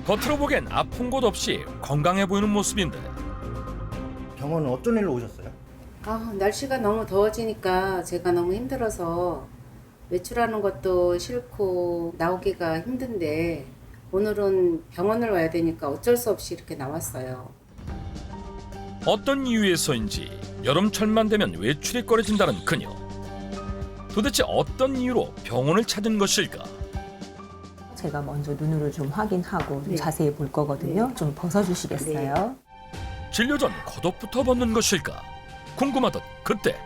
겉으로 보기엔 아픈 곳 없이 건강해 보이는 모습인데 병원은 어쩐 일로 오셨어요? 날씨가 너무 더워지니까 제가 너무 힘들어서 외출하는 것도 싫고 나오기가 힘든데 오늘은 병원을 와야 되니까 어쩔 수 없이 이렇게 나왔어요. 어떤 이유에서인지 여름철만 되면 외출이 꺼려진다는 그녀. 도대체 어떤 이유로 병원을 찾은 것일까? 제가 먼저 눈으로 좀 확인하고 좀 네. 자세히 볼 거거든요. 좀 벗어주시겠어요? 진료 전 겉옷부터 벗는 것일까? 궁금하던 그때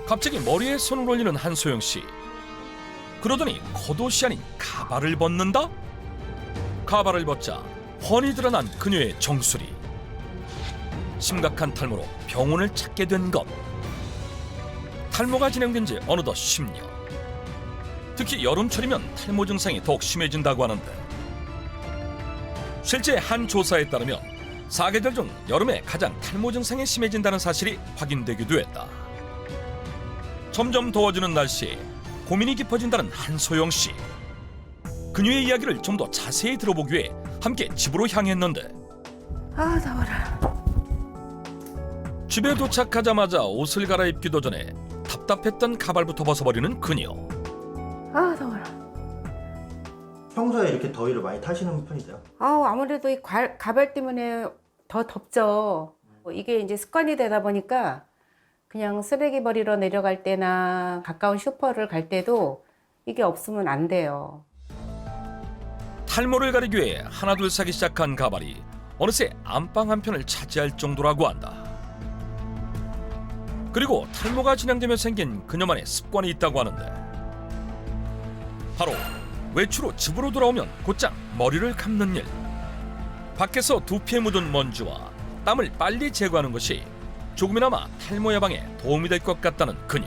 갑자기 머리에 손을 올리는 한소영 씨. 그러더니 겉옷이 아닌 가발을 벗는다? 가발을 벗자 훤히 드러난 그녀의 정수리. 심각한 탈모로 병원을 찾게 된 것. 탈모가 진행된 지 어느덧 10년. 특히 여름철이면 탈모 증상이 더욱 심해진다고 하는데 실제 한 조사에 따르면 사계절 중 여름에 가장 탈모 증상이 심해진다는 사실이 확인되기도 했다. 점점 더워지는 날씨에 고민이 깊어진다는 한소영 씨. 그녀의 이야기를 좀 더 자세히 들어보기 위해 함께 집으로 향했는데 더워라. 집에 도착하자마자 옷을 갈아입기도 전에 답답했던 가발부터 벗어버리는 그녀. 더워라. 평소에 이렇게 더위를 많이 타시는 편이세요? 아무래도 이 가발 때문에 더 덥죠. 이게 이제 습관이 되다 보니까 그냥 쓰레기 버리러 내려갈 때나 가까운 슈퍼를 갈 때도 이게 없으면 안 돼요. 탈모를 가리기 위해 하나둘 사기 시작한 가발이 어느새 안방 한편을 차지할 정도라고 한다. 그리고 탈모가 진행되며 생긴 그녀만의 습관이 있다고 하는데 바로 외출 후 집으로 돌아오면 곧장 머리를 감는 일. 밖에서 두피에 묻은 먼지와 땀을 빨리 제거하는 것이 조금이나마 탈모 예방에 도움이 될 것 같다는 그녀.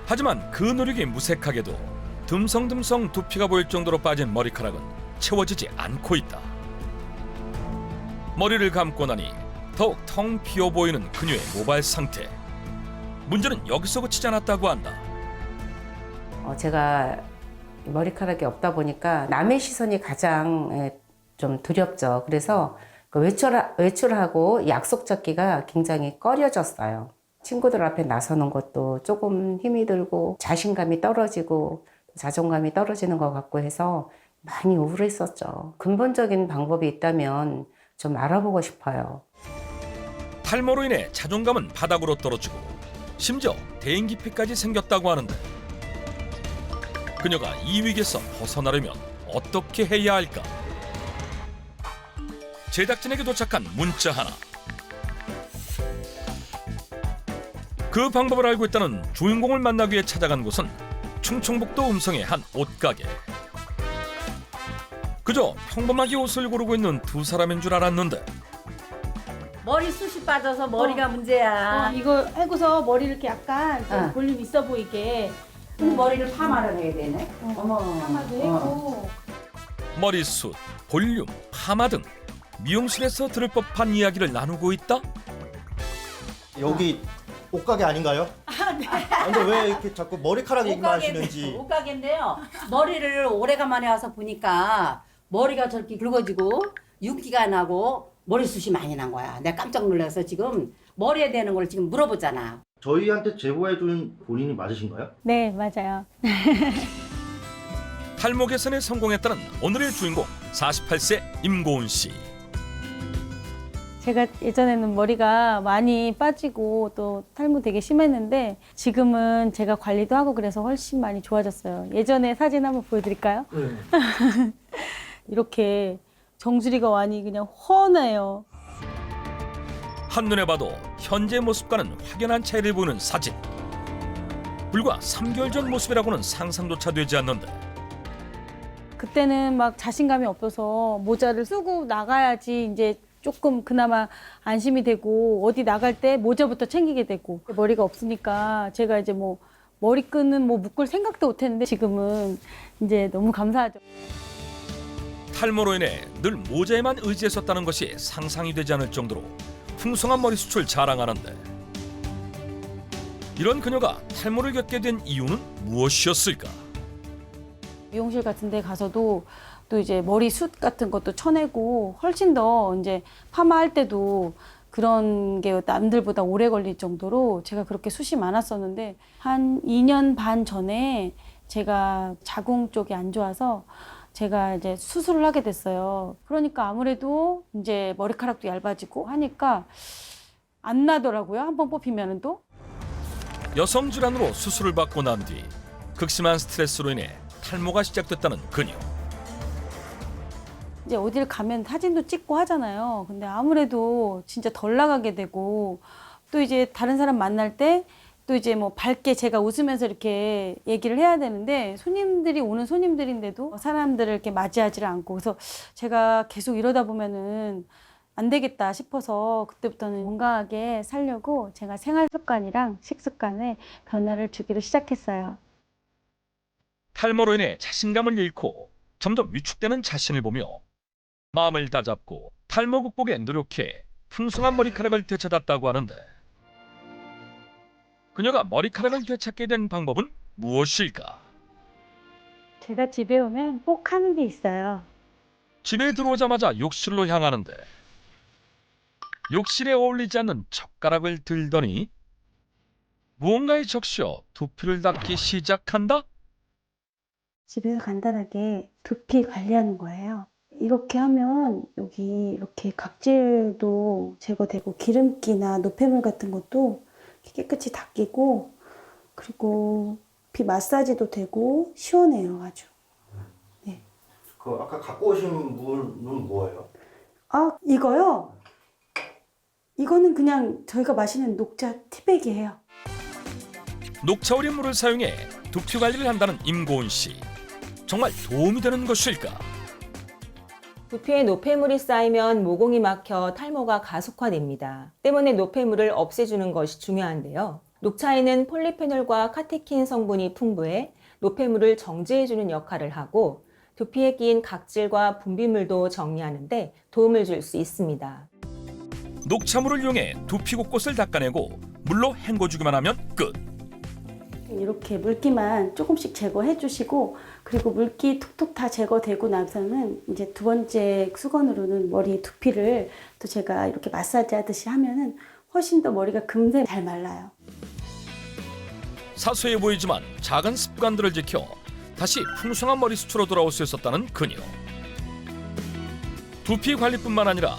하지만 그 노력이 무색하게도 듬성듬성 두피가 보일 정도로 빠진 머리카락은 채워지지 않고 있다. 머리를 감고 나니 더욱 텅 비어 보이는 그녀의 모발 상태. 문제는 여기서 그치지 않았다고 한다. 제가 머리카락이 없다 보니까 남의 시선이 가장 좀 두렵죠. 그래서 그 외출하고 약속 잡기가 굉장히 꺼려졌어요. 친구들 앞에 나서는 것도 조금 힘이 들고 자신감이 떨어지고 자존감이 떨어지는 것 같고 해서 많이 우울했었죠. 근본적인 방법이 있다면 좀 알아보고 싶어요. 탈모로 인해 자존감은 바닥으로 떨어지고 심지어 대인기피까지 생겼다고 하는데 그녀가 이 위기에서 벗어나려면 어떻게 해야 할까? 제작진에게 도착한 문자 하나. 그 방법을 알고 있다는 주인공을 만나기 위해 찾아간 곳은 충청북도 음성의 한 옷가게. 그저 평범하게 옷을 고르고 있는 두 사람인 줄 알았는데 머리숱이 빠져서 머리가 문제야. 이거 해고서 머리를 이렇게 약간 좀 볼륨 있어 보이게 머리를 파마를 해야 되네. 파마도 했고 머리숱, 볼륨, 파마 등 미용실에서 들을 법한 이야기를 나누고 있다? 여기 옷가게 아닌가요? 네. 근데 왜 이렇게 자꾸 머리카락 얘기만 하시는지. 옷가게인데요. 머리를 오래간만에 와서 보니까 머리가 저렇게 굵어지고 윤기가 나고 머리숱이 많이 난 거야. 내가 깜짝 놀라서 지금 머리에 대는 걸 지금 물어보잖아. 저희한테 제보해준 본인이 맞으신가요? 네 맞아요. 탈모 개선에 성공했다는 오늘의 주인공 48세 임고은 씨. 제가 예전에는 머리가 많이 빠지고 또 탈모 되게 심했는데 지금은 제가 관리도 하고 그래서 훨씬 많이 좋아졌어요. 예전에 사진 한번 보여드릴까요? 네. 이렇게 정수리가 많이 그냥 훤해요. 한눈에 봐도 현재 모습과는 확연한 차이를 보이는 사진. 불과 3개월 전 모습이라고는 상상조차 되지 않는데 그때는 막 자신감이 없어서 모자를 쓰고 나가야지 이제 조금 그나마 안심이 되고 어디 나갈 때 모자부터 챙기게 되고 머리가 없으니까 제가 이제 뭐 머리끈은 뭐 묶을 생각도 못 했는데 지금은 이제 너무 감사하죠. 탈모로 인해 늘 모자에만 의지했었다는 것이 상상이 되지 않을 정도로 풍성한 머리숱을 자랑하는데 이런 그녀가 탈모를 겪게 된 이유는 무엇이었을까? 미용실 같은 데 가서도 또 이제 머리숱 같은 것도 쳐내고 훨씬 더 이제 파마할 때도 그런 게 남들보다 오래 걸릴 정도로 제가 그렇게 숱이 많았었는데 한 2년 반 전에 제가 자궁 쪽이 안 좋아서 제가 이제 수술을 하게 됐어요. 그러니까 아무래도 이제 머리카락도 얇아지고 하니까 안 나더라고요. 한번 뽑히면은 또. 여성 질환으로 수술을 받고 난 뒤 극심한 스트레스로 인해 탈모가 시작됐다는 그녀. 이제 어딜 가면 사진도 찍고 하잖아요. 근데 아무래도 진짜 덜 나가게 되고 또 이제 다른 사람 만날 때 또 이제 뭐 밝게 제가 웃으면서 이렇게 얘기를 해야 되는데 손님들이 오는 손님들인데도 사람들을 이렇게 맞이하지를 않고 그래서 제가 계속 이러다 보면은 안 되겠다 싶어서 그때부터는 건강하게 살려고 제가 생활 습관이랑 식습관에 변화를 주기로 시작했어요. 탈모로 인해 자신감을 잃고 점점 위축되는 자신을 보며 마음을 다잡고 탈모 극복에 노력해 풍성한 머리카락을 되찾았다고 하는데 그녀가 머리카락을 되찾게 된 방법은 무엇일까? 제가 집에 오면 꼭 하는 게 있어요. 집에 들어오자마자 욕실로 향하는데 욕실에 어울리지 않는 젓가락을 들더니 무언가에 적셔 두피를 닦기 시작한다? 집에서 간단하게 두피 관리하는 거예요. 이렇게 하면 여기 이렇게 각질도 제거되고 기름기나 노폐물 같은 것도 깨끗이 닦이고 그리고 두피 마사지도 되고 시원해요, 아주. 그 아까 갖고 오신 물은 뭐예요? 아, 이거요? 이거는 그냥 저희가 마시는 녹차 티백이에요. 녹차 우린 물을 사용해 두피 관리를 한다는 임고은 씨. 정말 도움이 되는 것일까? 두피에 노폐물이 쌓이면 모공이 막혀 탈모가 가속화됩니다. 때문에 노폐물을 없애주는 것이 중요한데요. 녹차에는 폴리페놀과 카테킨 성분이 풍부해 노폐물을 정제해주는 역할을 하고 두피에 끼인 각질과 분비물도 정리하는 데 도움을 줄 수 있습니다. 녹차물을 이용해 두피 곳곳을 닦아내고 물로 헹궈주기만 하면 끝. 이렇게 물기만 조금씩 제거해 주시고 그리고 물기 툭툭 다 제거되고 나서는 이제 두 번째 수건으로는 머리 두피를 또 제가 이렇게 마사지 하듯이 하면은 훨씬 더 머리가 금세 잘 말라요. 사소해 보이지만 작은 습관들을 지켜 다시 풍성한 머리숱으로 돌아올 수 있었다는 그녀. 두피 관리뿐만 아니라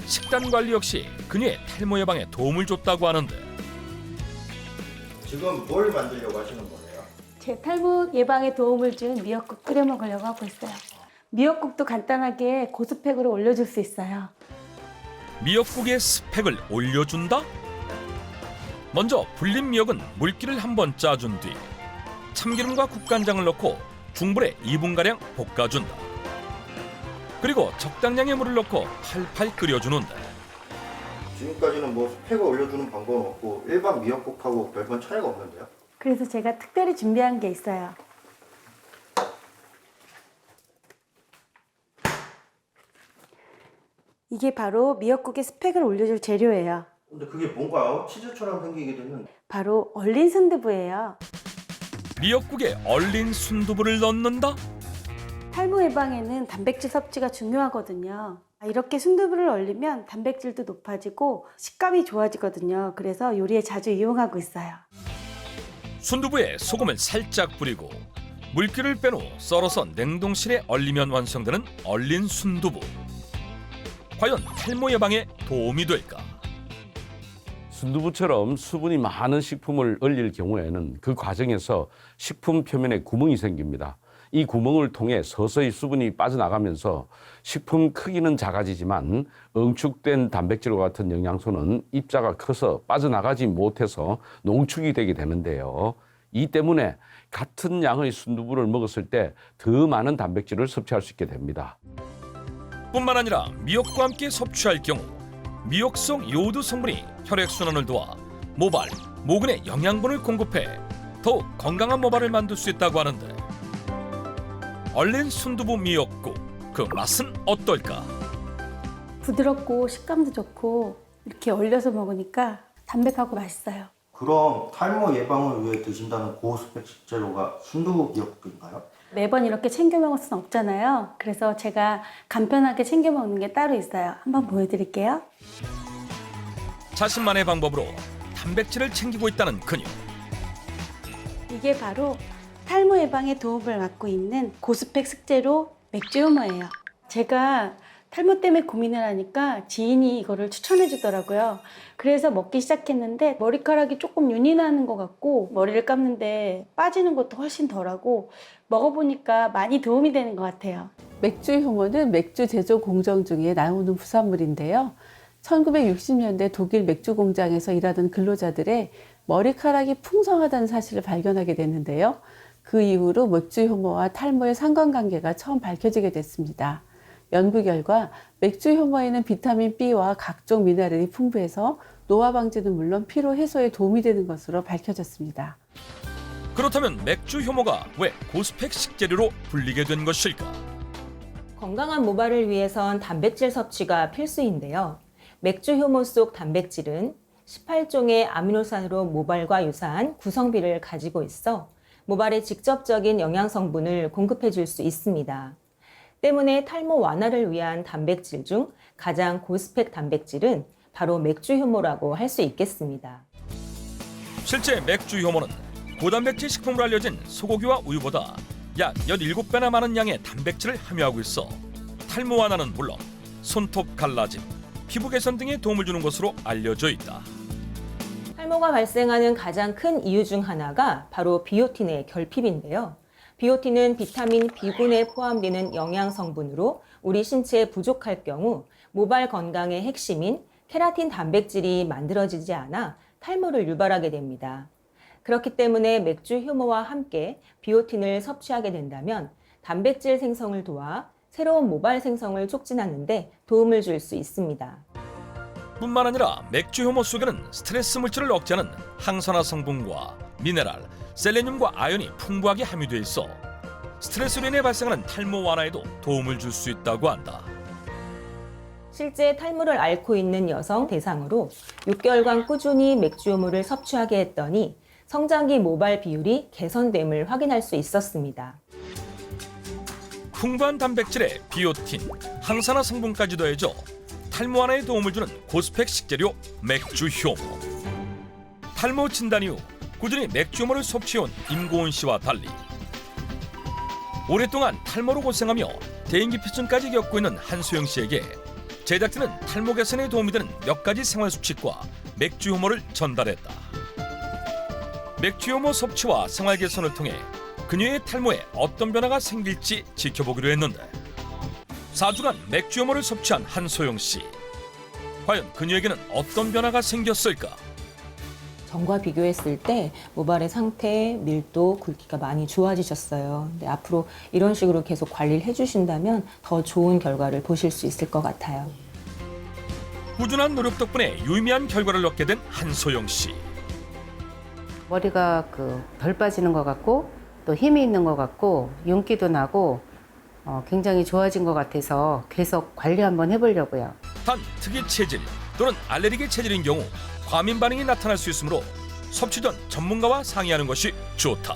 식단 관리 역시 그녀의 탈모 예방에 도움을 줬다고 하는데 지금 뭘 만들려고 하시는 거예요? 제 탈모 예방에 도움을 준 미역국 끓여 먹으려고 하고 있어요. 미역국도 간단하게 고스펙으로 올려줄 수 있어요. 미역국의 스펙을 올려준다? 먼저 불린 미역은 물기를 한번 짜준 뒤 참기름과 국간장을 넣고 중불에 2분가량 볶아준다. 그리고 적당량의 물을 넣고 팔팔 끓여주는데 지금까지는 뭐 스펙을 올려주는 방법은 없고 일반 미역국하고 별반 차이가 없는데요? 그래서 제가 특별히 준비한 게 있어요. 이게 바로 미역국의 스펙을 올려줄 재료예요. 근데 그게 뭔가요? 치즈처럼 생기게 되는. 바로 얼린 순두부예요. 미역국에 얼린 순두부를 넣는다? 탈모 예방에는 단백질 섭취가 중요하거든요. 이렇게 순두부를 얼리면 단백질도 높아지고 식감이 좋아지거든요. 그래서 요리에 자주 이용하고 있어요. 순두부에 소금을 살짝 뿌리고 물기를 뺀 후 썰어서 냉동실에 얼리면 완성되는 얼린 순두부. 과연 탈모 예방에 도움이 될까? 순두부처럼 수분이 많은 식품을 얼릴 경우에는 그 과정에서 식품 표면에 구멍이 생깁니다. 이 구멍을 통해 서서히 수분이 빠져나가면서 식품 크기는 작아지지만 응축된 단백질과 같은 영양소는 입자가 커서 빠져나가지 못해서 농축이 되게 되는데요. 이 때문에 같은 양의 순두부를 먹었을 때 더 많은 단백질을 섭취할 수 있게 됩니다. 뿐만 아니라 미역과 함께 섭취할 경우 미역 속 요오드 성분이 혈액순환을 도와 모발, 모근에 영양분을 공급해 더욱 건강한 모발을 만들 수 있다고 하는데 얼린 순두부 미역국, 그 맛은 어떨까? 부드럽고 식감도 좋고 이렇게 얼려서 먹으니까 담백하고 맛있어요. 그럼 탈모 예방을 위해 드신다는 고스펙 식재료가 순두부 미역국인가요? 매번 이렇게 챙겨 먹을 수는 없잖아요. 그래서 제가 간편하게 챙겨 먹는 게 따로 있어요. 한번 보여드릴게요. 자신만의 방법으로 단백질을 챙기고 있다는 그녀. 이게 바로 탈모 예방에 도움을 받고 있는 고스펙 숙제로 맥주 효모예요. 제가 탈모 때문에 고민을 하니까 지인이 이거를 추천해 주더라고요. 그래서 먹기 시작했는데 머리카락이 조금 윤이 나는 것 같고 머리를 감는데 빠지는 것도 훨씬 덜하고 먹어보니까 많이 도움이 되는 것 같아요. 맥주 효모는 맥주 제조 공정 중에 나오는 부산물인데요. 1960년대 독일 맥주 공장에서 일하던 근로자들의 머리카락이 풍성하다는 사실을 발견하게 됐는데요. 그 이후로 맥주 효모와 탈모의 상관관계가 처음 밝혀지게 됐습니다. 연구 결과 맥주 효모에는 비타민 B와 각종 미네랄이 풍부해서 노화 방지는 물론 피로 해소에 도움이 되는 것으로 밝혀졌습니다. 그렇다면 맥주 효모가 왜 고스펙 식재료로 불리게 된 것일까? 건강한 모발을 위해선 단백질 섭취가 필수인데요. 맥주 효모 속 단백질은 18종의 아미노산으로 모발과 유사한 구성비를 가지고 있어 모발에 직접적인 영양 성분을 공급해 줄 수 있습니다. 때문에 탈모 완화를 위한 단백질 중 가장 고스펙 단백질은 바로 맥주 효모라고 할 수 있겠습니다. 실제 맥주 효모는 고단백질 식품으로 알려진 소고기와 우유보다 약 17배나 많은 양의 단백질을 함유하고 있어 탈모 완화는 물론 손톱 갈라짐, 피부 개선 등에 도움을 주는 것으로 알려져 있다. 탈모가 발생하는 가장 큰 이유 중 하나가 바로 비오틴의 결핍인데요. 비오틴은 비타민 B군에 포함되는 영양 성분으로 우리 신체에 부족할 경우 모발 건강의 핵심인 케라틴 단백질이 만들어지지 않아 탈모를 유발하게 됩니다. 그렇기 때문에 맥주 효모와 함께 비오틴을 섭취하게 된다면 단백질 생성을 도와 새로운 모발 생성을 촉진하는 데 도움을 줄 수 있습니다. 뿐만 아니라 맥주 효모 속에는 스트레스 물질을 억제하는 항산화 성분과 미네랄, 셀레늄과 아연이 풍부하게 함유되어 있어 스트레스로 인해 발생하는 탈모 완화에도 도움을 줄 수 있다고 한다. 실제 탈모를 앓고 있는 여성 대상으로 6개월간 꾸준히 맥주 효모를 섭취하게 했더니 성장기 모발 비율이 개선됨을 확인할 수 있었습니다. 풍부한 단백질에 비오틴, 항산화 성분까지 더해져 탈모 완화에 도움을 주는 고스펙 식재료 맥주 효모. 탈모 진단 이후 꾸준히 맥주 효모를 섭취해온 임고은 씨와 달리 오랫동안 탈모로 고생하며 대인기피증까지 겪고 있는 한소영 씨에게 제작진은 탈모 개선에 도움이 되는 몇 가지 생활 수칙과 맥주 효모를 전달했다. 맥주 효모 섭취와 생활 개선을 통해 그녀의 탈모에 어떤 변화가 생길지 지켜보기로 했는데 4주간 맥주 효모를 섭취한 한소영 씨. 과연 그녀에게는 어떤 변화가 생겼을까? 전과 비교했을 때 모발의 상태, 밀도, 굵기가 많이 좋아지셨어요. 근데 앞으로 이런 식으로 계속 관리를 해주신다면 더 좋은 결과를 보실 수 있을 것 같아요. 꾸준한 노력 덕분에 유의미한 결과를 얻게 된 한소영 씨. 머리가 덜 빠지는 것 같고 또 힘이 있는 것 같고 윤기도 나고 굉장히 좋아진 것 같아서 계속 관리 한번 해보려고요. 단 특이 체질 또는 알레르기 체질인 경우 과민 반응이 나타날 수 있으므로 섭취 전 전문가와 상의하는 것이 좋다.